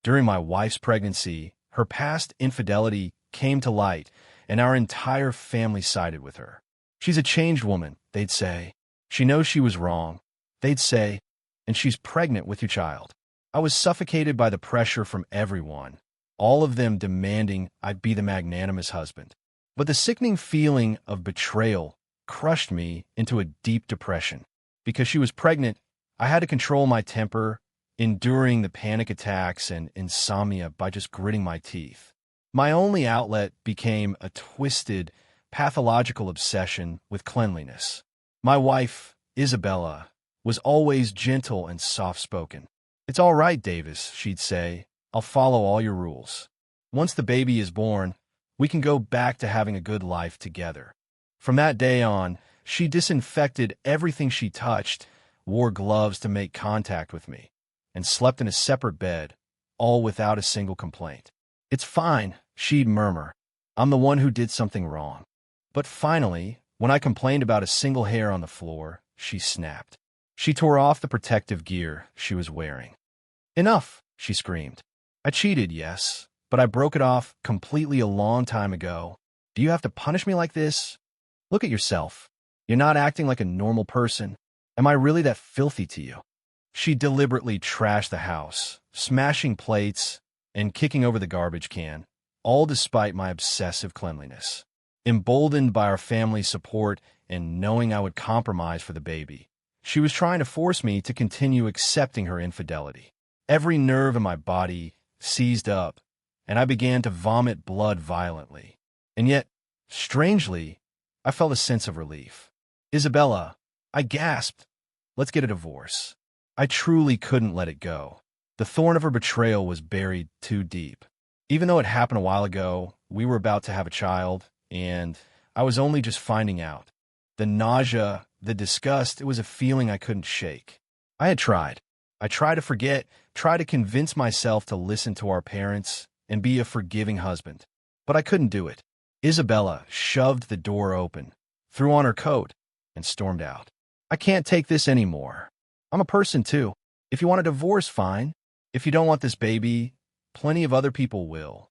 During my wife's pregnancy, her past infidelity came to light, and our entire family sided with her. She's a changed woman, they'd say. She knows she was wrong, they'd say, and she's pregnant with your child. I was suffocated by the pressure from everyone, all of them demanding I be the magnanimous husband. But the sickening feeling of betrayal crushed me into a deep depression. Because she was pregnant, I had to control my temper, enduring the panic attacks and insomnia by just gritting my teeth. My only outlet became a twisted, pathological obsession with cleanliness. My wife, Isabella, was always gentle and soft-spoken. "It's all right, Davis," she'd say. "I'll follow all your rules. Once the baby is born, we can go back to having a good life together." From that day on, she disinfected everything she touched, wore gloves to make contact with me, and slept in a separate bed, all without a single complaint. "It's fine," she'd murmur. "I'm the one who did something wrong." But finally, when I complained about a single hair on the floor, she snapped. She tore off the protective gear she was wearing. "Enough," she screamed. "I cheated, yes, but I broke it off completely a long time ago. Do you have to punish me like this? Look at yourself. You're not acting like a normal person. Am I really that filthy to you?" She deliberately trashed the house, smashing plates and kicking over the garbage can, all despite my obsessive cleanliness. Emboldened by our family's support and knowing I would compromise for the baby, she was trying to force me to continue accepting her infidelity. Every nerve in my body seized up, and I began to vomit blood violently. And yet, strangely, I felt a sense of relief. "Isabella," I gasped, "let's get a divorce." I truly couldn't let it go. The thorn of her betrayal was buried too deep. Even though it happened a while ago, we were about to have a child, and I was only just finding out. The nausea, the disgust, it was a feeling I couldn't shake. I had tried. I tried to forget, tried to convince myself to listen to our parents and be a forgiving husband. But I couldn't do it. Isabella shoved the door open, threw on her coat, and stormed out. "I can't take this anymore. I'm a person too. If you want a divorce, fine. If you don't want this baby, plenty of other people will."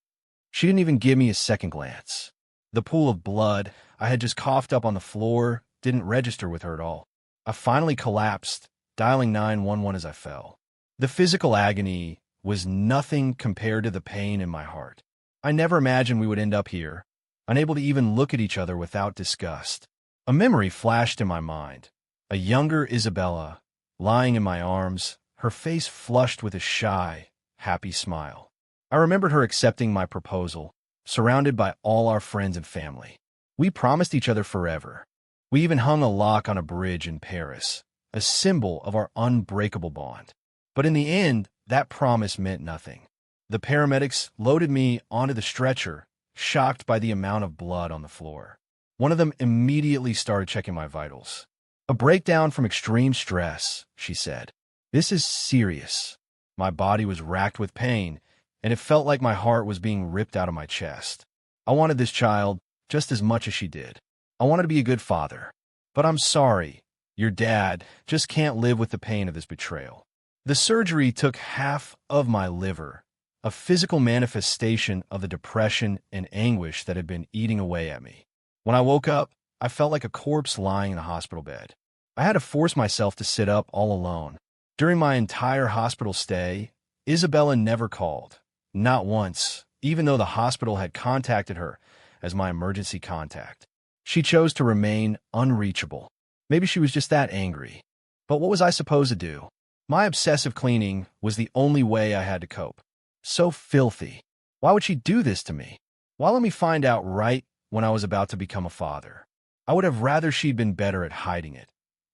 She didn't even give me a second glance. The pool of blood I had just coughed up on the floor didn't register with her at all. I finally collapsed, dialing 911 as I fell. The physical agony was nothing compared to the pain in my heart. I never imagined we would end up here, unable to even look at each other without disgust. A memory flashed in my mind. A younger Isabella, lying in my arms, her face flushed with a shy, happy smile. I remembered her accepting my proposal, surrounded by all our friends and family. We promised each other forever. We even hung a lock on a bridge in Paris, a symbol of our unbreakable bond. But in the end, that promise meant nothing. The paramedics loaded me onto the stretcher, shocked by the amount of blood on the floor. One of them immediately started checking my vitals. "A breakdown from extreme stress," she said. "This is serious." My body was racked with pain, and it felt like my heart was being ripped out of my chest. I wanted this child just as much as she did. I wanted to be a good father. But I'm sorry, your dad just can't live with the pain of this betrayal. The surgery took half of my liver, a physical manifestation of the depression and anguish that had been eating away at me. When I woke up, I felt like a corpse lying in a hospital bed. I had to force myself to sit up all alone. During my entire hospital stay, Isabella never called. Not once, even though the hospital had contacted her as my emergency contact. She chose to remain unreachable. Maybe she was just that angry. But what was I supposed to do? My obsessive cleaning was the only way I had to cope. So filthy. Why would she do this to me? Why let me find out right when I was about to become a father? I would have rather she'd been better at hiding it,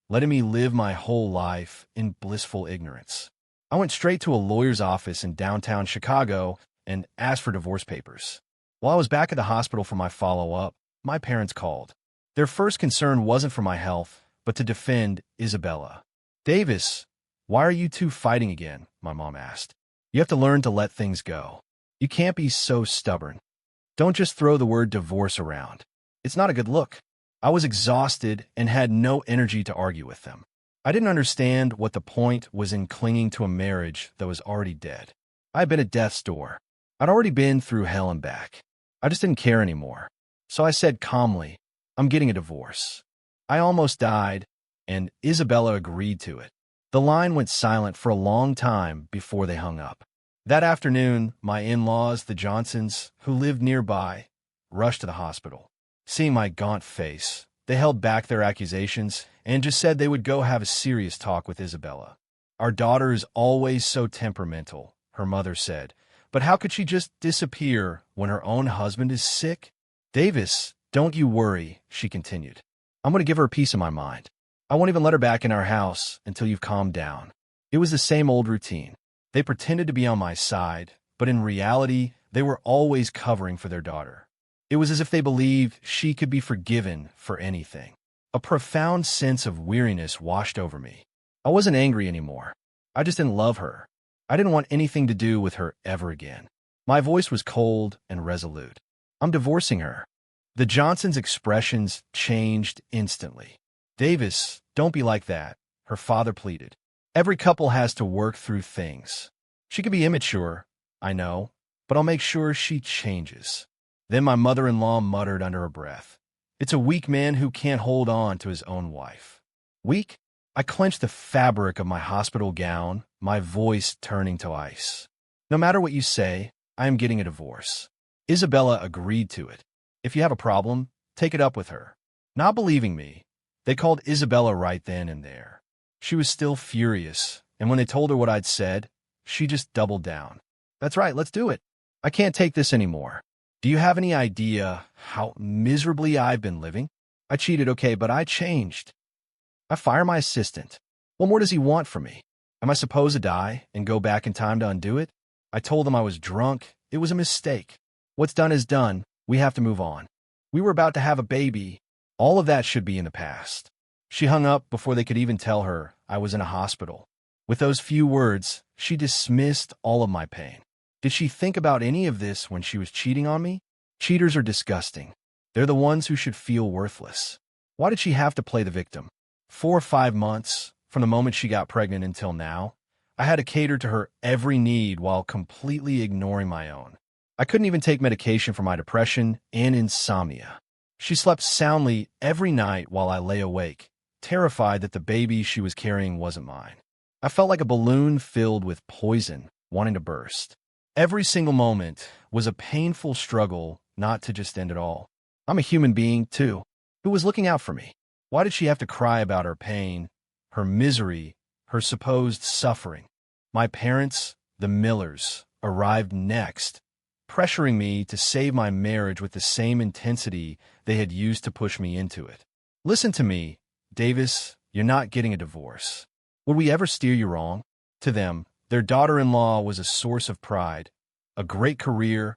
letting me live my whole life in blissful ignorance. I went straight to a lawyer's office in downtown Chicago and asked for divorce papers. While I was back at the hospital for my follow-up, my parents called. Their first concern wasn't for my health, but to defend Isabella. "Davis, why are you two fighting again?" my mom asked. "You have to learn to let things go. You can't be so stubborn. Don't just throw the word divorce around. It's not a good look." I was exhausted and had no energy to argue with them. I didn't understand what the point was in clinging to a marriage that was already dead. I had been at death's door. I'd already been through hell and back. I just didn't care anymore. So I said calmly, I'm getting a divorce. I almost died, and Isabella agreed to it. The line went silent for a long time before they hung up. That afternoon, my in-laws, the Johnsons, who lived nearby, rushed to the hospital. Seeing my gaunt face, they held back their accusations and just said they would go have a serious talk with Isabella. Our daughter is always so temperamental, her mother said, but how could she just disappear when her own husband is sick? Davis, don't you worry, she continued. I'm going to give her a piece of my mind. I won't even let her back in our house until you've calmed down. It was the same old routine. They pretended to be on my side, but in reality, they were always covering for their daughter. It was as if they believed she could be forgiven for anything. A profound sense of weariness washed over me. I wasn't angry anymore. I just didn't love her. I didn't want anything to do with her ever again. My voice was cold and resolute. I'm divorcing her. The Johnsons' expressions changed instantly. Davis, don't be like that, her father pleaded. Every couple has to work through things. She could be immature, I know, but I'll make sure she changes. Then my mother-in-law muttered under her breath, It's a weak man who can't hold on to his own wife. Weak? I clenched the fabric of my hospital gown, my voice turning to ice. No matter what you say, I am getting a divorce. Isabella agreed to it. If you have a problem, take it up with her. Not believing me, they called Isabella right then and there. She was still furious, and when they told her what I'd said, she just doubled down. That's right, let's do it. I can't take this anymore. Do you have any idea how miserably I've been living? I cheated, okay, but I changed. I fire my assistant. What more does he want from me? Am I supposed to die and go back in time to undo it? I told them I was drunk. It was a mistake. What's done is done. We have to move on. We were about to have a baby. All of that should be in the past. She hung up before they could even tell her I was in a hospital. With those few words, she dismissed all of my pain. Did she think about any of this when she was cheating on me? Cheaters are disgusting. They're the ones who should feel worthless. Why did she have to play the victim? 4 or 5 months, from the moment she got pregnant until now, I had to cater to her every need while completely ignoring my own. I couldn't even take medication for my depression and insomnia. She slept soundly every night while I lay awake, terrified that the baby she was carrying wasn't mine. I felt like a balloon filled with poison, wanting to burst. Every single moment was a painful struggle not to just end it all. I'm a human being, too, who was looking out for me. Why did she have to cry about her pain, her misery, her supposed suffering? My parents, the Millers, arrived next, pressuring me to save my marriage with the same intensity they had used to push me into it. Listen to me, Davis, you're not getting a divorce. Would we ever steer you wrong? To them, their daughter-in-law was a source of pride, a great career,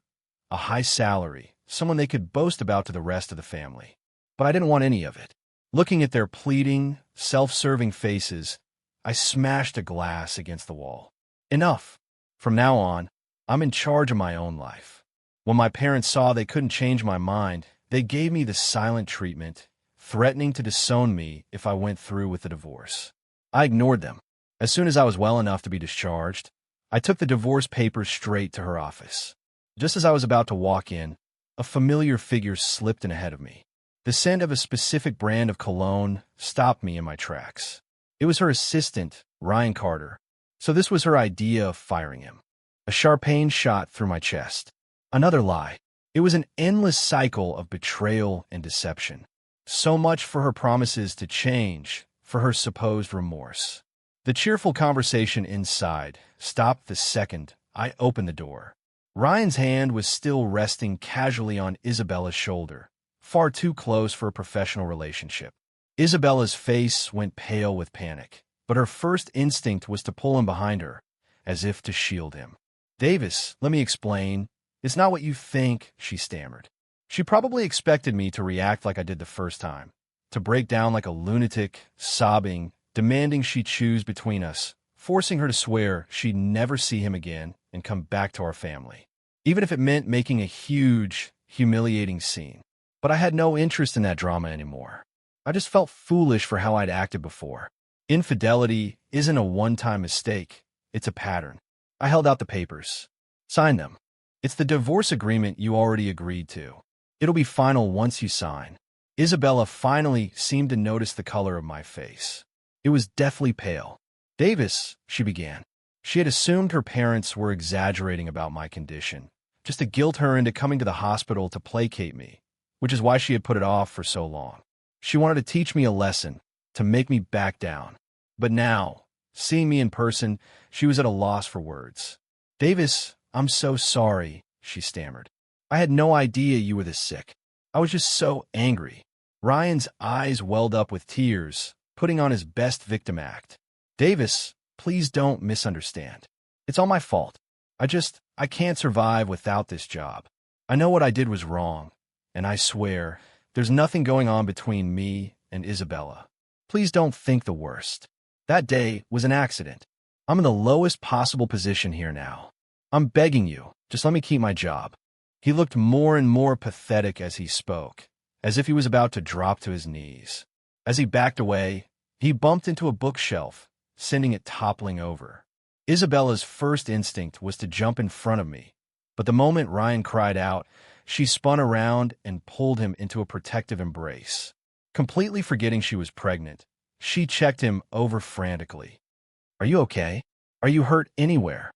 a high salary, someone they could boast about to the rest of the family. But I didn't want any of it. Looking at their pleading, self-serving faces, I smashed a glass against the wall. Enough. From now on, I'm in charge of my own life. When my parents saw they couldn't change my mind, they gave me the silent treatment, threatening to disown me if I went through with the divorce. I ignored them. As soon as I was well enough to be discharged, I took the divorce papers straight to her office. Just as I was about to walk in, a familiar figure slipped in ahead of me. The scent of a specific brand of cologne stopped me in my tracks. It was her assistant, Ryan Carter, so this was her idea of firing him. A sharp pain shot through my chest. Another lie. It was an endless cycle of betrayal and deception. So much for her promises to change, for her supposed remorse. The cheerful conversation inside stopped the second I opened the door. Ryan's hand was still resting casually on Isabella's shoulder, far too close for a professional relationship. Isabella's face went pale with panic, but her first instinct was to pull him behind her, as if to shield him. Davis, let me explain. It's not what you think, she stammered. She probably expected me to react like I did the first time, to break down like a lunatic, sobbing, demanding she choose between us, forcing her to swear she'd never see him again and come back to our family, even if it meant making a huge, humiliating scene. But I had no interest in that drama anymore. I just felt foolish for how I'd acted before. Infidelity isn't a one-time mistake, it's a pattern. I held out the papers. Sign them. It's the divorce agreement you already agreed to. It'll be final once you sign. Isabella finally seemed to notice the color of my face. It was deathly pale. Davis, she began. She had assumed her parents were exaggerating about my condition, just to guilt her into coming to the hospital to placate me, which is why she had put it off for so long. She wanted to teach me a lesson, to make me back down. But now, seeing me in person, she was at a loss for words. Davis, I'm so sorry, she stammered. I had no idea you were this sick. I was just so angry. Ryan's eyes welled up with tears, putting on his best victim act. Davis, please don't misunderstand. It's all my fault. I can't survive without this job. I know what I did was wrong, and I swear, there's nothing going on between me and Isabella. Please don't think the worst. That day was an accident. I'm in the lowest possible position here now. I'm begging you, just let me keep my job. He looked more and more pathetic as he spoke, as if he was about to drop to his knees. As he backed away, he bumped into a bookshelf, sending it toppling over. Isabella's first instinct was to jump in front of me, but the moment Ryan cried out, she spun around and pulled him into a protective embrace. Completely forgetting she was pregnant, she checked him over frantically. Are you okay? Are you hurt anywhere?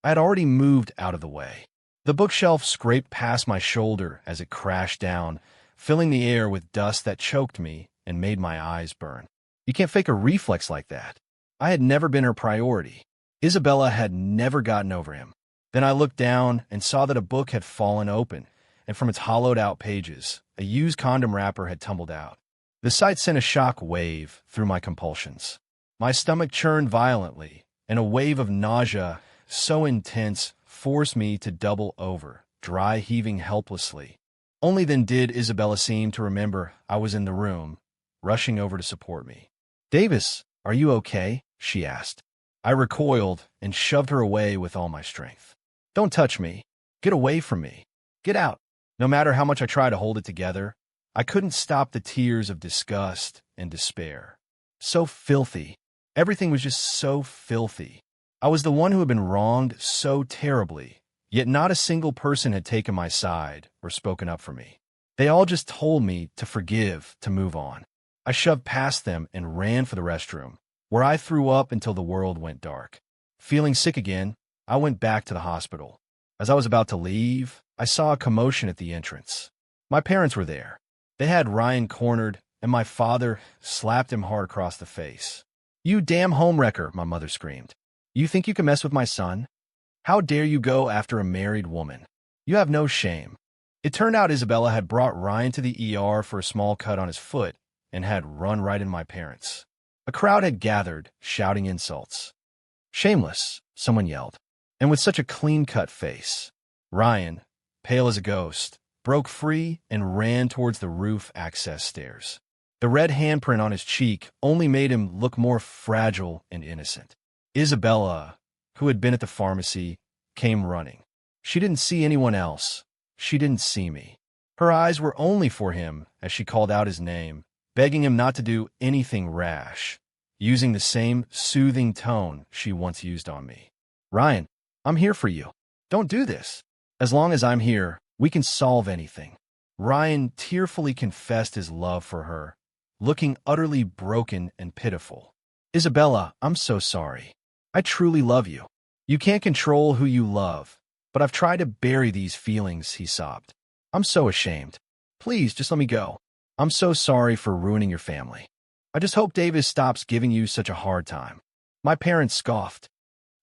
I had already moved out of the way. The bookshelf scraped past my shoulder as it crashed down, filling the air with dust that choked me and made my eyes burn. You can't fake a reflex like that. I had never been her priority. Isabella had never gotten over him. Then I looked down and saw that a book had fallen open, and from its hollowed-out pages, a used condom wrapper had tumbled out. The sight sent a shock wave through my compulsions. My stomach churned violently, and a wave of nausea so intense forced me to double over, dry heaving helplessly. Only then did Isabella seem to remember I was in the room, rushing over to support me. Davis, are you okay? She asked. I recoiled and shoved her away with all my strength. Don't touch me. Get away from me. Get out. No matter how much I tried to hold it together, I couldn't stop the tears of disgust and despair. So filthy. Everything was just so filthy. I was the one who had been wronged so terribly, yet not a single person had taken my side or spoken up for me. They all just told me to forgive, to move on. I shoved past them and ran for the restroom, where I threw up until the world went dark. Feeling sick again, I went back to the hospital. As I was about to leave, I saw a commotion at the entrance. My parents were there. They had Ryan cornered, and my father slapped him hard across the face. You damn homewrecker, my mother screamed. You think you can mess with my son? How dare you go after a married woman? You have no shame. It turned out Isabella had brought Ryan to the ER for a small cut on his foot and had run right in my parents. A crowd had gathered, shouting insults. Shameless, someone yelled, and with such a clean-cut face. Ryan, pale as a ghost, broke free and ran towards the roof access stairs. The red handprint on his cheek only made him look more fragile and innocent. Isabella, who had been at the pharmacy, came running. She didn't see anyone else. She didn't see me. Her eyes were only for him as she called out his name, begging him not to do anything rash, using the same soothing tone she once used on me. Ryan, I'm here for you. Don't do this. As long as I'm here, we can solve anything. Ryan tearfully confessed his love for her, looking utterly broken and pitiful. Isabella, I'm so sorry. I truly love you. You can't control who you love, but I've tried to bury these feelings, he sobbed. I'm so ashamed. Please, just let me go. I'm so sorry for ruining your family. I just hope Davis stops giving you such a hard time. My parents scoffed.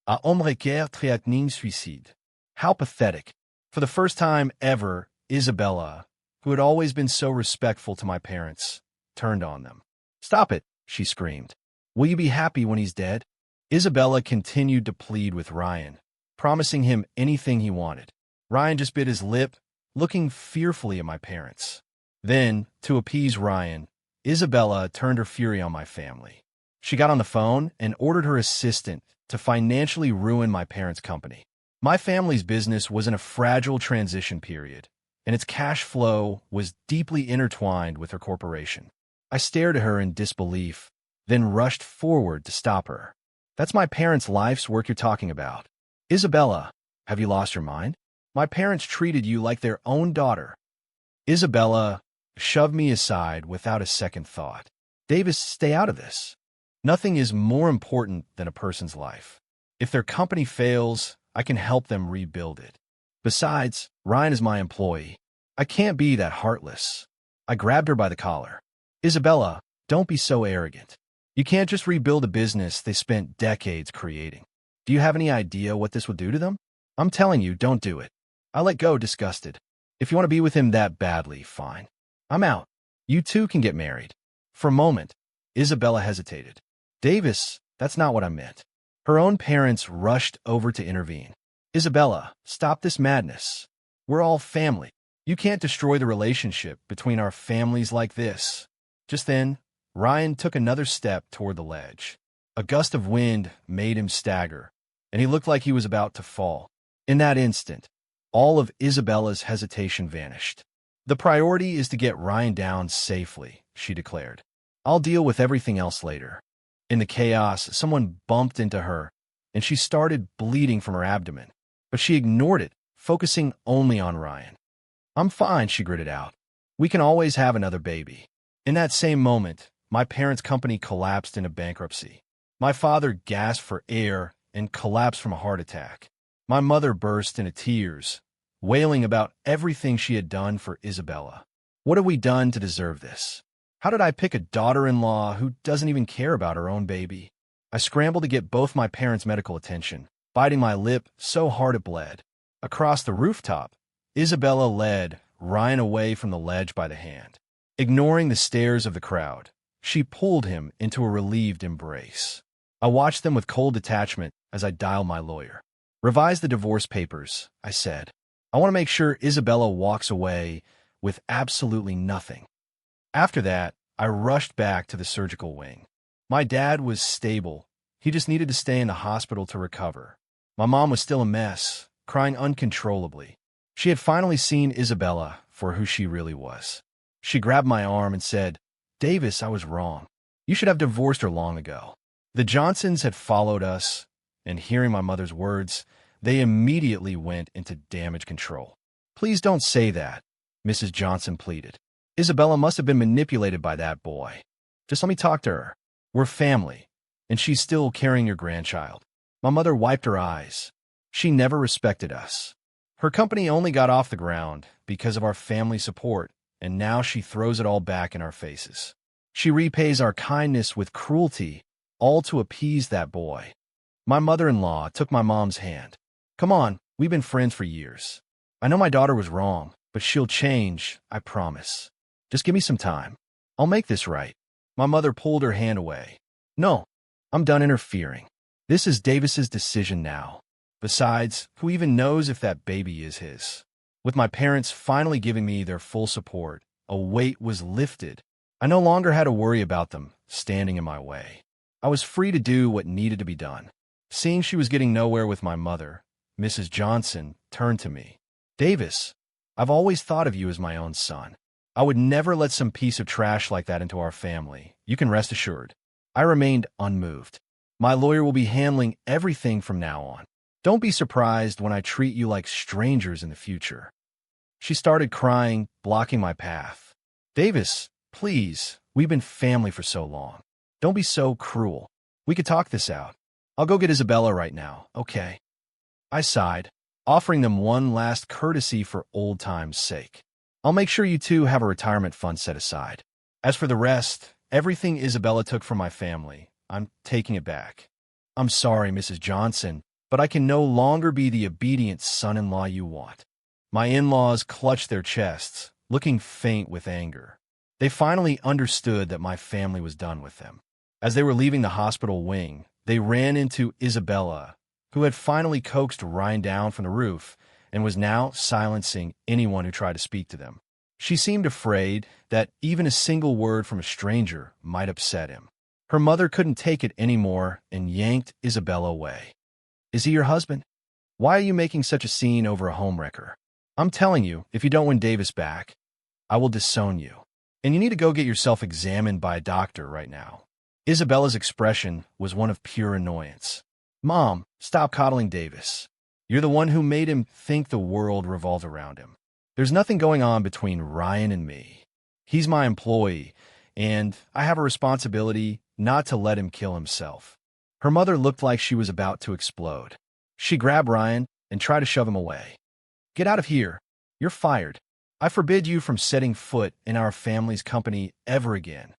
Un homme requiert training suicide. How pathetic. For the first time ever, Isabella, who had always been so respectful to my parents, turned on them. Stop it, she screamed. Will you be happy when he's dead? Isabella continued to plead with Ryan, promising him anything he wanted. Ryan just bit his lip, looking fearfully at my parents. Then, to appease Ryan, Isabella turned her fury on my family. She got on the phone and ordered her assistant to financially ruin my parents' company. My family's business was in a fragile transition period, and its cash flow was deeply intertwined with her corporation. I stared at her in disbelief, then rushed forward to stop her. That's my parents' life's work you're talking about. Isabella, have you lost your mind? My parents treated you like their own daughter. Isabella shoved me aside without a second thought. Davis, stay out of this. Nothing is more important than a person's life. If their company fails, I can help them rebuild it. Besides, Ryan is my employee. I can't be that heartless. I grabbed her by the collar. Isabella, don't be so arrogant. You can't just rebuild a business they spent decades creating. Do you have any idea what this would do to them? I'm telling you, don't do it. I let go, disgusted. If you want to be with him that badly, fine. I'm out. You two can get married. For a moment, Isabella hesitated. Davis, that's not what I meant. Her own parents rushed over to intervene. Isabella, stop this madness. We're all family. You can't destroy the relationship between our families like this. Just then, Ryan took another step toward the ledge. A gust of wind made him stagger, and he looked like he was about to fall. In that instant, all of Isabella's hesitation vanished. The priority is to get Ryan down safely, she declared. I'll deal with everything else later. In the chaos, someone bumped into her, and she started bleeding from her abdomen. But she ignored it, focusing only on Ryan. I'm fine, she gritted out. We can always have another baby. In that same moment, my parents' company collapsed into bankruptcy. My father gasped for air and collapsed from a heart attack. My mother burst into tears, wailing about everything she had done for Isabella. What have we done to deserve this? How did I pick a daughter-in-law who doesn't even care about her own baby? I scrambled to get both my parents' medical attention, biting my lip so hard it bled. Across the rooftop, Isabella led Ryan away from the ledge by the hand. Ignoring the stares of the crowd, she pulled him into a relieved embrace. I watched them with cold detachment as I dialed my lawyer. Revise the divorce papers, I said. I want to make sure Isabella walks away with absolutely nothing. After that, I rushed back to the surgical wing. My dad was stable. He just needed to stay in the hospital to recover. My mom was still a mess, crying uncontrollably. She had finally seen Isabella for who she really was. She grabbed my arm and said, Davis, I was wrong. You should have divorced her long ago. The Johnsons had followed us, and hearing my mother's words, they immediately went into damage control. Please don't say that, Mrs. Johnson pleaded. Isabella must have been manipulated by that boy. Just let me talk to her. We're family, and she's still carrying your grandchild. My mother wiped her eyes. She never respected us. Her company only got off the ground because of our family support, and now she throws it all back in our faces. She repays our kindness with cruelty, all to appease that boy. My mother-in-law took my mom's hand. Come on, we've been friends for years. I know my daughter was wrong, but she'll change, I promise. Just give me some time. I'll make this right. My mother pulled her hand away. No, I'm done interfering. This is Davis's decision now. Besides, who even knows if that baby is his? With my parents finally giving me their full support, a weight was lifted. I no longer had to worry about them standing in my way. I was free to do what needed to be done. Seeing she was getting nowhere with my mother, Mrs. Johnson turned to me. Davis, I've always thought of you as my own son. I would never let some piece of trash like that into our family. You can rest assured. I remained unmoved. My lawyer will be handling everything from now on. Don't be surprised when I treat you like strangers in the future. She started crying, blocking my path. Davis, please, we've been family for so long. Don't be so cruel. We could talk this out. I'll go get Isabella right now, okay? I sighed, offering them one last courtesy for old time's sake. I'll make sure you two have a retirement fund set aside. As for the rest, everything Isabella took from my family, I'm taking it back. I'm sorry, Mrs. Johnson, but I can no longer be the obedient son-in-law you want. My in-laws clutched their chests, looking faint with anger. They finally understood that my family was done with them. As they were leaving the hospital wing, they ran into Isabella, who had finally coaxed Ryan down from the roof and was now silencing anyone who tried to speak to them. She seemed afraid that even a single word from a stranger might upset him. Her mother couldn't take it anymore and yanked Isabella away. Is he your husband? Why are you making such a scene over a homewrecker? I'm telling you, if you don't win Davis back, I will disown you. And you need to go get yourself examined by a doctor right now. Isabella's expression was one of pure annoyance. Mom, stop coddling Davis. You're the one who made him think the world revolved around him. There's nothing going on between Ryan and me. He's my employee, and I have a responsibility not to let him kill himself." Her mother looked like she was about to explode. She grabbed Ryan and tried to shove him away. "Get out of here. You're fired. I forbid you from setting foot in our family's company ever again."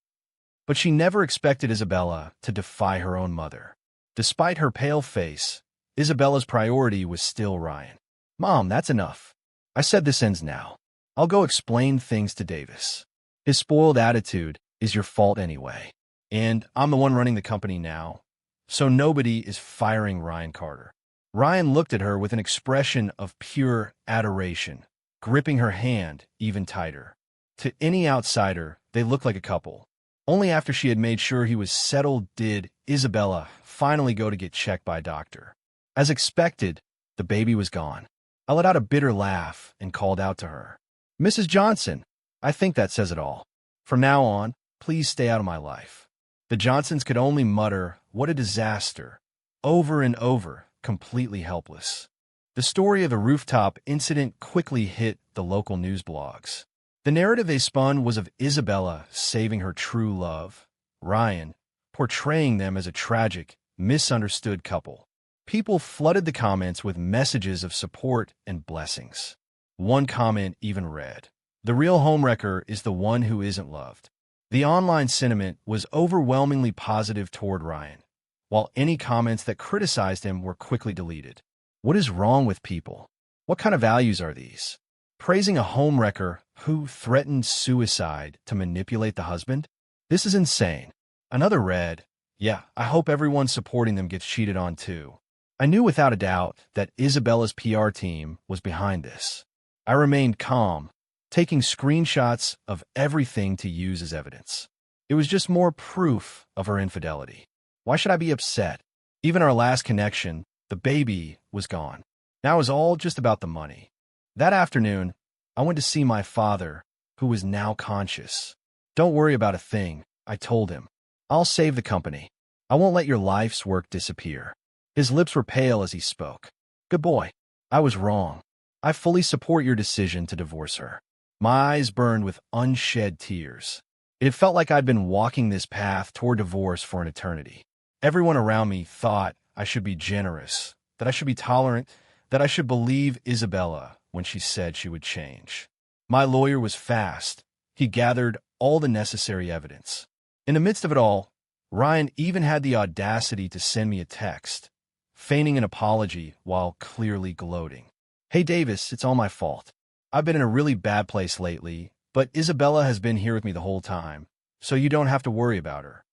But she never expected Isabella to defy her own mother. Despite her pale face, Isabella's priority was still Ryan. "Mom, that's enough. I said this ends now. I'll go explain things to Davis. His spoiled attitude is your fault anyway. And I'm the one running the company now, so nobody is firing Ryan Carter." Ryan looked at her with an expression of pure adoration, gripping her hand even tighter. To any outsider, they looked like a couple. Only after she had made sure he was settled did Isabella finally go to get checked by a doctor. As expected, the baby was gone. I let out a bitter laugh and called out to her, "Mrs. Johnson, I think that says it all. From now on, please stay out of my life." The Johnsons could only mutter, "What a disaster," over and over, completely helpless. The story of the rooftop incident quickly hit the local news blogs. The narrative they spun was of Isabella saving her true love, Ryan, portraying them as a tragic, misunderstood couple. People flooded the comments with messages of support and blessings. One comment even read, "The real homewrecker is the one who isn't loved." The online sentiment was overwhelmingly positive toward Ryan, while any comments that criticized him were quickly deleted. What is wrong with people? What kind of values are these? Praising a homewrecker who threatened suicide to manipulate the husband? This is insane. Another read, "Yeah, I hope everyone supporting them gets cheated on too." I knew without a doubt that Isabella's PR team was behind this. I remained calm, taking screenshots of everything to use as evidence. It was just more proof of her infidelity. Why should I be upset? Even our last connection, the baby, was gone. Now it was all just about the money. That afternoon, I went to see my father, who was now conscious. "Don't worry about a thing," I told him. "I'll save the company. I won't let your life's work disappear." His lips were pale as he spoke. "Good boy. I was wrong. I fully support your decision to divorce her." My eyes burned with unshed tears. It felt like I'd been walking this path toward divorce for an eternity. Everyone around me thought I should be generous, that I should be tolerant, that I should believe Isabella when she said she would change. My lawyer was fast. He gathered all the necessary evidence. In the midst of it all, Ryan even had the audacity to send me a text, feigning an apology while clearly gloating. "Hey Davis, it's all my fault. I've been in a really bad place lately, but Isabella has been here with me the whole time, so you don't have to worry about her."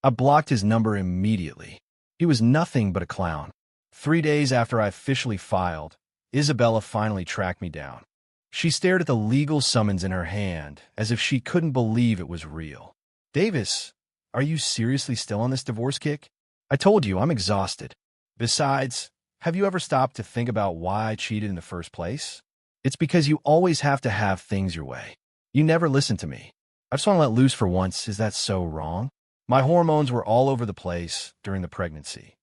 I blocked his number immediately. He was nothing but a clown. 3 days after I officially filed, Isabella finally tracked me down. She stared at the legal summons in her hand as if she couldn't believe it was real. "Davis, are you seriously still on this divorce kick? I told you, I'm exhausted. Besides, have you ever stopped to think about why I cheated in the first place? It's because you always have to have things your way. You never listen to me. I just want to let loose for once. Is that so wrong?" My hormones were all over the place during the pregnancy.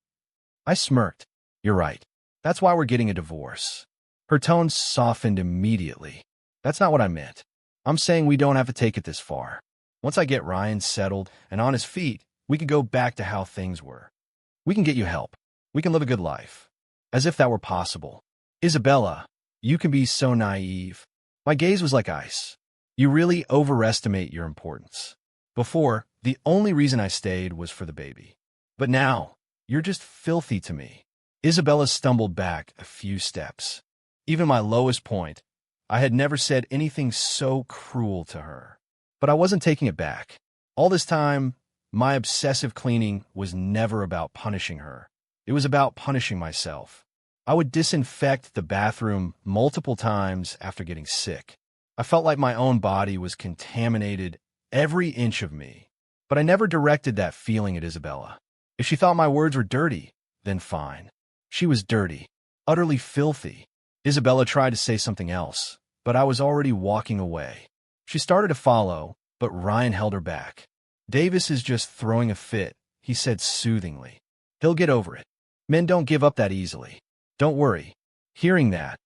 I smirked. "You're right. That's why we're getting a divorce." Her tone softened immediately. "That's not what I meant. I'm saying we don't have to take it this far. Once I get Ryan settled and on his feet, we could go back to how things were. We can get you help. We can live a good life." As if that were possible. "Isabella, you can be so naive." My gaze was like ice. "You really overestimate your importance. Before, the only reason I stayed was for the baby. But now, you're just filthy to me." Isabella stumbled back a few steps. Even my lowest point, I had never said anything so cruel to her. But I wasn't taking it back. All this time, my obsessive cleaning was never about punishing her. It was about punishing myself. I would disinfect the bathroom multiple times after getting sick. I felt like my own body was contaminated, every inch of me. But I never directed that feeling at Isabella. If she thought my words were dirty, then fine. She was dirty, utterly filthy. Isabella tried to say something else, but I was already walking away. She started to follow, but Ryan held her back. "Davis is just throwing a fit," he said soothingly. "He'll get over it. Men don't give up that easily. Don't worry. Hearing that,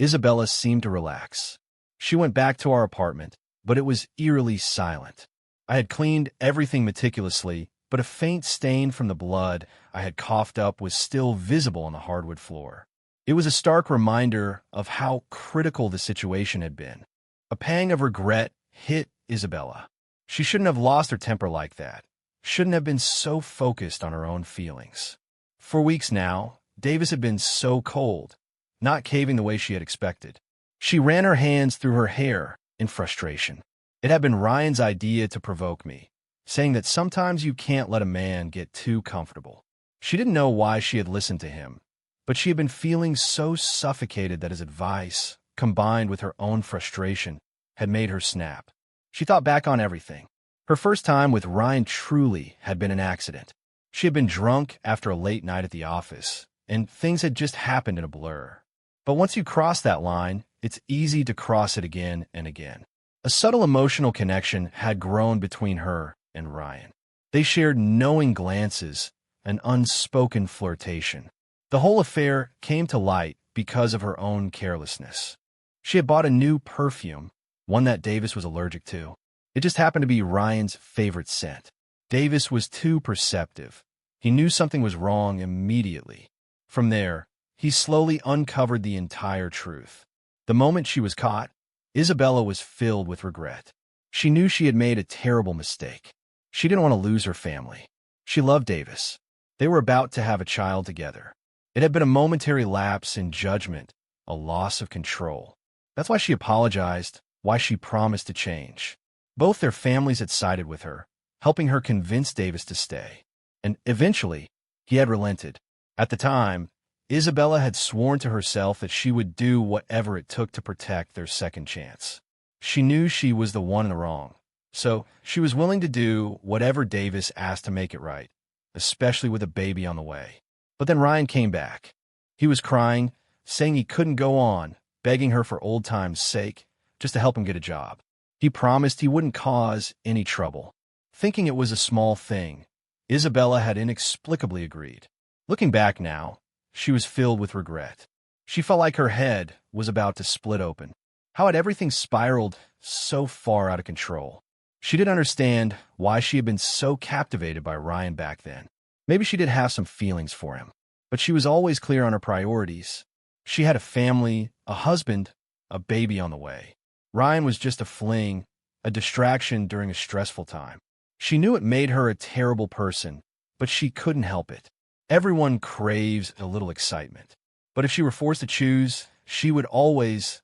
Isabella seemed to relax. She went back to our apartment, but it was eerily silent. I had cleaned everything meticulously, but a faint stain from the blood I had coughed up was still visible on the hardwood floor. It was a stark reminder of how critical the situation had been. A pang of regret hit Isabella. She shouldn't have lost her temper like that, shouldn't have been so focused on her own feelings. For weeks now, Davis had been so cold, not caving the way she had expected. She ran her hands through her hair in frustration. It had been Ryan's idea to provoke me, saying that sometimes you can't let a man get too comfortable. She didn't know why she had listened to him, but she had been feeling so suffocated that his advice, combined with her own frustration, had made her snap. She thought back on everything. Her first time with Ryan truly had been an accident. She had been drunk after a late night at the office, and things had just happened in a blur. But once you cross that line, it's easy to cross it again and again. A subtle emotional connection had grown between her and Ryan. They shared knowing glances, an unspoken flirtation. The whole affair came to light because of her own carelessness. She had bought a new perfume, one that Davis was allergic to. It just happened to be Ryan's favorite scent. Davis was too perceptive. He knew something was wrong immediately. From there, he slowly uncovered the entire truth. The moment she was caught, Isabella was filled with regret. She knew she had made a terrible mistake. She didn't want to lose her family. She loved Davis. They were about to have a child together. It had been a momentary lapse in judgment, a loss of control. That's why she apologized, why she promised to change. Both their families had sided with her, helping her convince Davis to stay. And eventually, he had relented. At the time, Isabella had sworn to herself that she would do whatever it took to protect their second chance. She knew she was the one in the wrong, so she was willing to do whatever Davis asked to make it right, especially with a baby on the way. But then Ryan came back. He was crying, saying he couldn't go on, begging her for old times' sake, just to help him get a job. He promised he wouldn't cause any trouble. Thinking it was a small thing, Isabella had inexplicably agreed. Looking back now, she was filled with regret. She felt like her head was about to split open. How had everything spiraled so far out of control? She didn't understand why she had been so captivated by Ryan back then. Maybe she did have some feelings for him, but she was always clear on her priorities. She had a family, a husband, a baby on the way. Ryan was just a fling, a distraction during a stressful time. She knew it made her a terrible person, but she couldn't help it. Everyone craves a little excitement. But if she were forced to choose, she would always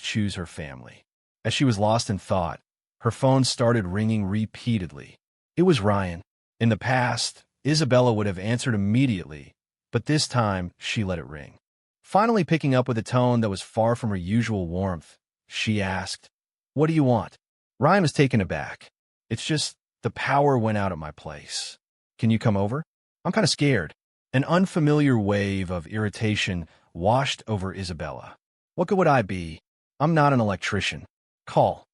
choose her family. As she was lost in thought, her phone started ringing repeatedly. It was Ryan. In the past, Isabella would have answered immediately, but this time she let it ring. Finally picking up with a tone that was far from her usual warmth, she asked, "What do you want?" Ryan was taken aback. "It's just the power went out at my place. Can you come over? I'm kind of scared." An unfamiliar wave of irritation washed over Isabella. "What good would I be? I'm not an electrician. Call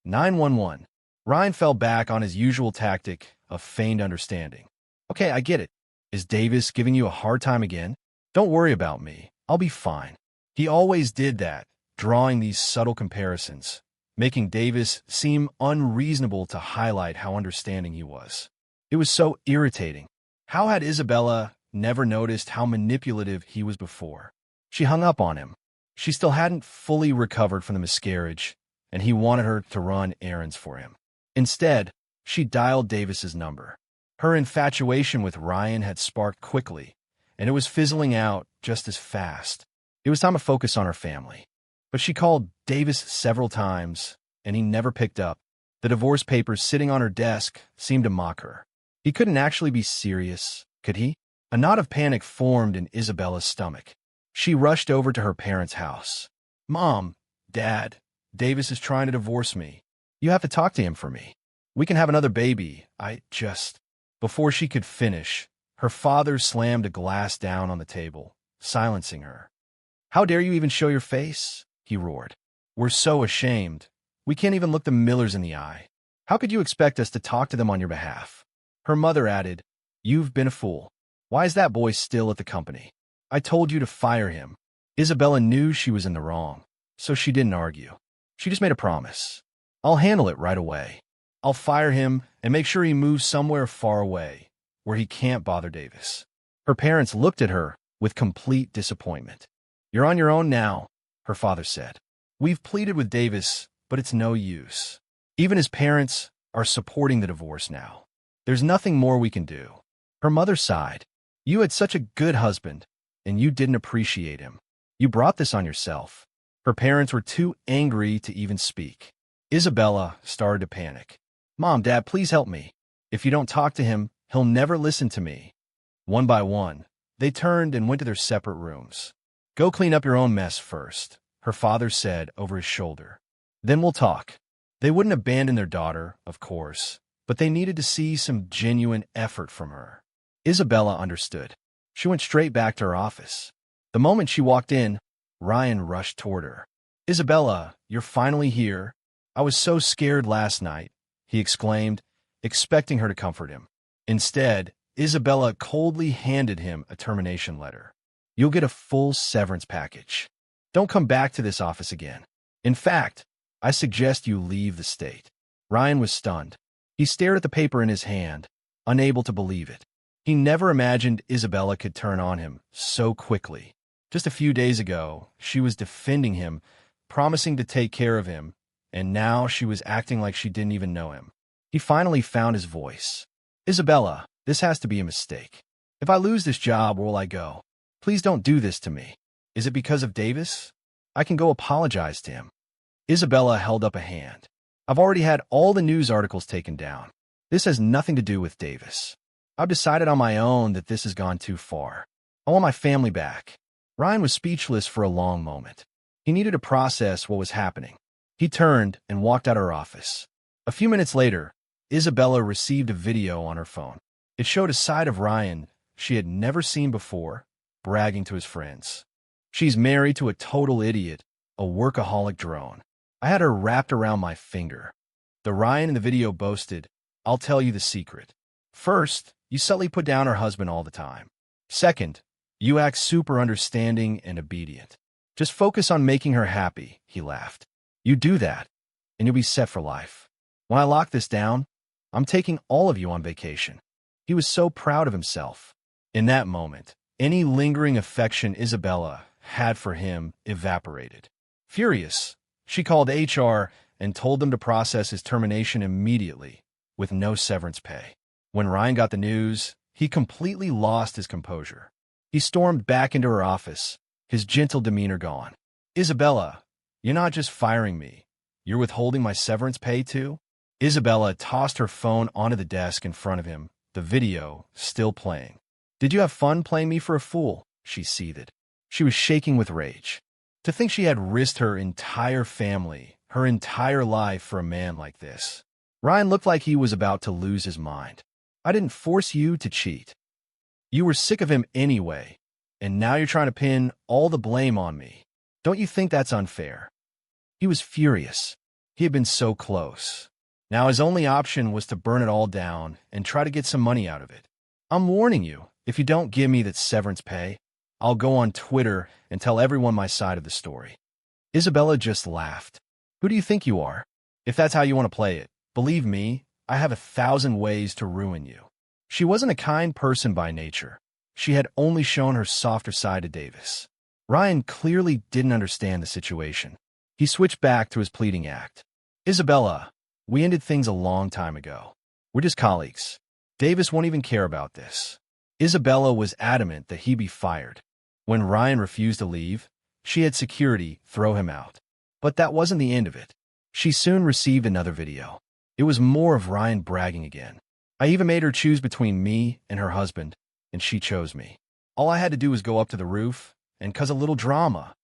911. Ryan fell back on his usual tactic of feigned understanding. "Okay, I get it. Is Davis giving you a hard time again? Don't worry about me. I'll be fine." He always did that, drawing these subtle comparisons, making Davis seem unreasonable to highlight how understanding he was. It was so irritating. How had Isabella never noticed how manipulative he was before? She hung up on him. She still hadn't fully recovered from the miscarriage, and he wanted her to run errands for him. Instead, she dialed Davis's number. Her infatuation with Ryan had sparked quickly, and it was fizzling out just as fast. It was time to focus on her family. But she called Davis several times, and he never picked up. The divorce papers sitting on her desk seemed to mock her. He couldn't actually be serious, could he? A knot of panic formed in Isabella's stomach. She rushed over to her parents' house. "Mom, Dad, Davis is trying to divorce me. You have to talk to him for me. We can have another baby. Before she could finish, her father slammed a glass down on the table, silencing her. "How dare you even show your face?" he roared. "We're so ashamed. We can't even look the Millers in the eye. How could you expect us to talk to them on your behalf?" Her mother added, "You've been a fool. Why is that boy still at the company? I told you to fire him. Isabella knew she was in the wrong, so she didn't argue. She just made a promise. I'll handle it right away. I'll fire him and make sure he moves somewhere far away, where he can't bother Davis. Her parents looked at her with complete disappointment. You're on your own now, her father said. We've pleaded with Davis, but it's no use. Even his parents are supporting the divorce now. There's nothing more we can do. Her mother sighed. You had such a good husband, and you didn't appreciate him. You brought this on yourself. Her parents were too angry to even speak. Isabella started to panic. Mom, Dad, please help me. If you don't talk to him, he'll never listen to me. One by one, they turned and went to their separate rooms. Go clean up your own mess first, her father said over his shoulder. Then we'll talk. They wouldn't abandon their daughter, of course, but they needed to see some genuine effort from her. Isabella understood. She went straight back to her office. The moment she walked in, Ryan rushed toward her. Isabella, you're finally here. I was so scared last night, he exclaimed, expecting her to comfort him. Instead, Isabella coldly handed him a termination letter. You'll get a full severance package. Don't come back to this office again. In fact, I suggest you leave the state. Ryan was stunned. He stared at the paper in his hand, unable to believe it. He never imagined Isabella could turn on him so quickly. Just a few days ago, she was defending him, promising to take care of him, and now she was acting like she didn't even know him. He finally found his voice. Isabella, this has to be a mistake. If I lose this job, where will I go? Please don't do this to me. Is it because of Davis? I can go apologize to him. Isabella held up a hand. I've already had all the news articles taken down. This has nothing to do with Davis. I've decided on my own that this has gone too far. I want my family back. Ryan was speechless for a long moment. He needed to process what was happening. He turned and walked out of her office. A few minutes later, Isabella received a video on her phone. It showed a side of Ryan she had never seen before, bragging to his friends. She's married to a total idiot, a workaholic drone. I had her wrapped around my finger. The Ryan in the video boasted, I'll tell you the secret. First, you subtly put down her husband all the time. Second, you act super understanding and obedient. Just focus on making her happy, he laughed. You do that, and you'll be set for life. When I lock this down, I'm taking all of you on vacation. He was so proud of himself. In that moment, any lingering affection Isabella had for him evaporated. Furious, she called HR and told them to process his termination immediately, with no severance pay. When Ryan got the news, he completely lost his composure. He stormed back into her office, his gentle demeanor gone. Isabella, you're not just firing me. You're withholding my severance pay too? Isabella tossed her phone onto the desk in front of him, the video still playing. Did you have fun playing me for a fool? She seethed. She was shaking with rage. To think she had risked her entire family, her entire life for a man like this. Ryan looked like he was about to lose his mind. I didn't force you to cheat. You were sick of him anyway, and now you're trying to pin all the blame on me. Don't you think that's unfair? He was furious. He had been so close. Now his only option was to burn it all down and try to get some money out of it. I'm warning you, if you don't give me that severance pay, I'll go on Twitter and tell everyone my side of the story. Isabella just laughed. Who do you think you are? If that's how you want to play it, believe me, I have 1,000 ways to ruin you. She wasn't a kind person by nature. She had only shown her softer side to Davis. Ryan clearly didn't understand the situation. He switched back to his pleading act. Isabella, we ended things a long time ago. We're just colleagues. Davis won't even care about this. Isabella was adamant that he be fired. When Ryan refused to leave, she had security throw him out. But that wasn't the end of it. She soon received another video. It was more of Ryan bragging again. I even made her choose between me and her husband, and she chose me. All I had to do was go up to the roof and cause a little drama.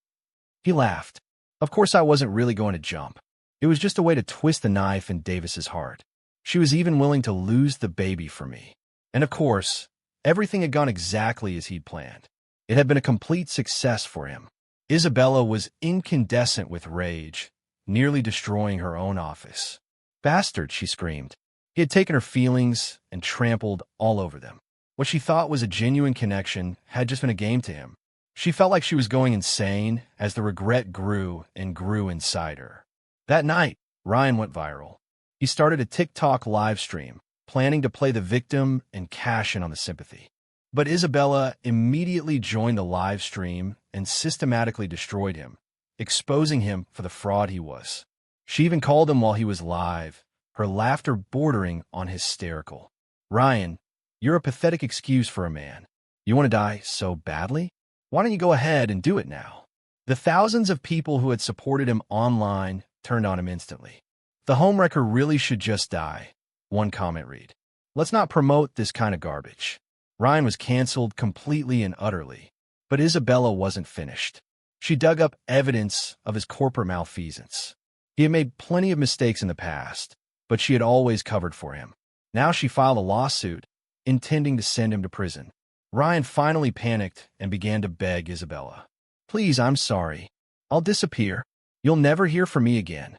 He laughed. Of course I wasn't really going to jump. It was just a way to twist the knife in Davis's heart. She was even willing to lose the baby for me. And of course, everything had gone exactly as he'd planned. It had been a complete success for him. Isabella was incandescent with rage, nearly destroying her own office. Bastard, she screamed. He had taken her feelings and trampled all over them. What she thought was a genuine connection had just been a game to him. She felt like she was going insane as the regret grew and grew inside her. That night, Ryan went viral. He started a TikTok live stream, planning to play the victim and cash in on the sympathy. But Isabella immediately joined the live stream and systematically destroyed him, exposing him for the fraud he was. She even called him while he was live, her laughter bordering on hysterical. "Ryan, you're a pathetic excuse for a man. You want to die so badly? Why don't you go ahead and do it now?" The thousands of people who had supported him online turned on him instantly. "The homewrecker really should just die," one comment read. "Let's not promote this kind of garbage." Ryan was canceled completely and utterly. But Isabella wasn't finished. She dug up evidence of his corporate malfeasance. He had made plenty of mistakes in the past, but she had always covered for him. Now she filed a lawsuit, intending to send him to prison. Ryan finally panicked and began to beg Isabella. "Please, I'm sorry. I'll disappear. You'll never hear from me again.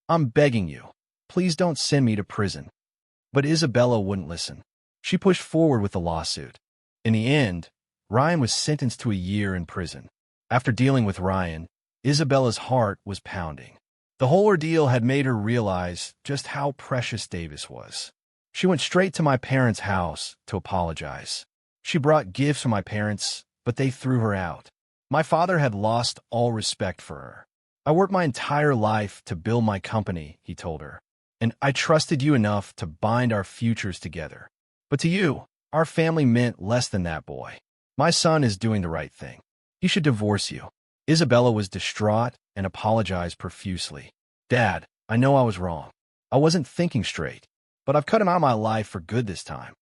I'm begging you. Please don't send me to prison." But Isabella wouldn't listen. She pushed forward with the lawsuit. In the end, Ryan was sentenced to a year in prison. After dealing with Ryan, Isabella's heart was pounding. The whole ordeal had made her realize just how precious Davis was. She went straight to my parents' house to apologize. She brought gifts for my parents, but they threw her out. My father had lost all respect for her. "I worked my entire life to build my company," he told her, "and I trusted you enough to bind our futures together. But to you, our family meant less than that, boy. My son is doing the right thing. He should divorce you." Isabella was distraught and apologized profusely. "Dad, I know I was wrong. I wasn't thinking straight, but I've cut him out of my life for good this time.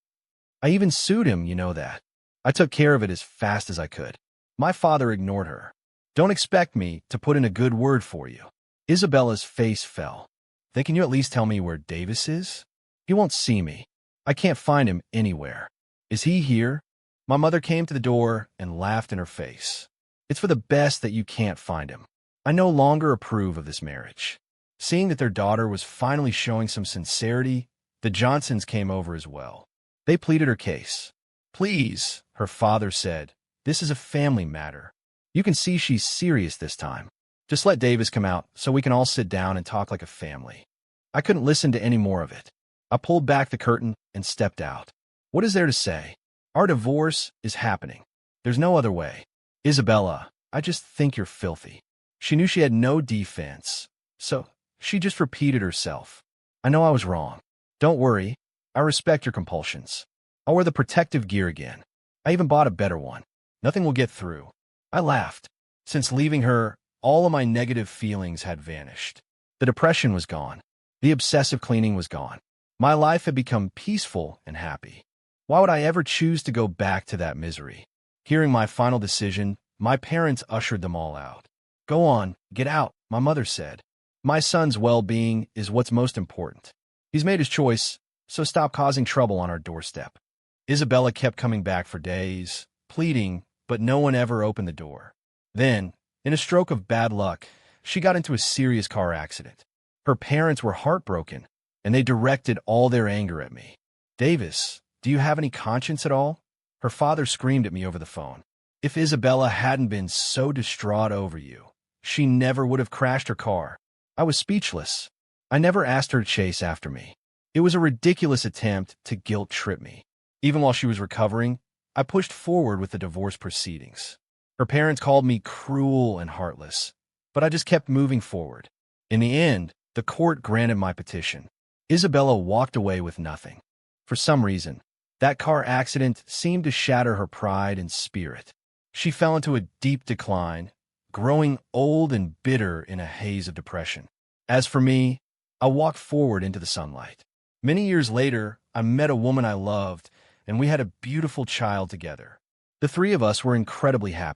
I even sued him, you know that. I took care of it as fast as I could." My father ignored her. "Don't expect me to put in a good word for you." Isabella's face fell. "Then can you at least tell me where Davis is? He won't see me. I can't find him anywhere. Is he here?" My mother came to the door and laughed in her face. "It's for the best that you can't find him. I no longer approve of this marriage." Seeing that their daughter was finally showing some sincerity, the Johnsons came over as well. They pleaded her case. "Please," her father said, "this is a family matter. You can see she's serious this time. Just let Davis come out so we can all sit down and talk like a family." I couldn't listen to any more of it. I pulled back the curtain and stepped out. What is there to say? Our divorce is happening. There's no other way. "Isabella, I just think you're filthy." She knew she had no defense, so she just repeated herself. "I know I was wrong. Don't worry. I respect your compulsions. I'll wear the protective gear again. I even bought a better one. Nothing will get through." I laughed. Since leaving her, all of my negative feelings had vanished. The depression was gone. The obsessive cleaning was gone. My life had become peaceful and happy. Why would I ever choose to go back to that misery? Hearing my final decision, my parents ushered them all out. "Go on, get out," my mother said. "My son's well-being is what's most important. He's made his choice, so stop causing trouble on our doorstep." Isabella kept coming back for days, pleading, but no one ever opened the door. Then, in a stroke of bad luck, she got into a serious car accident. Her parents were heartbroken, and they directed all their anger at me. "Davis, do you have any conscience at all?" Her father screamed at me over the phone. "If Isabella hadn't been so distraught over you, she never would have crashed her car." I was speechless. I never asked her to chase after me. It was a ridiculous attempt to guilt-trip me. Even while she was recovering, I pushed forward with the divorce proceedings. Her parents called me cruel and heartless, but I just kept moving forward. In the end, the court granted my petition. Isabella walked away with nothing. For some reason, that car accident seemed to shatter her pride and spirit. She fell into a deep decline, growing old and bitter in a haze of depression. As for me, I walked forward into the sunlight. Many years later, I met a woman I loved, and we had a beautiful child together. The three of us were incredibly happy.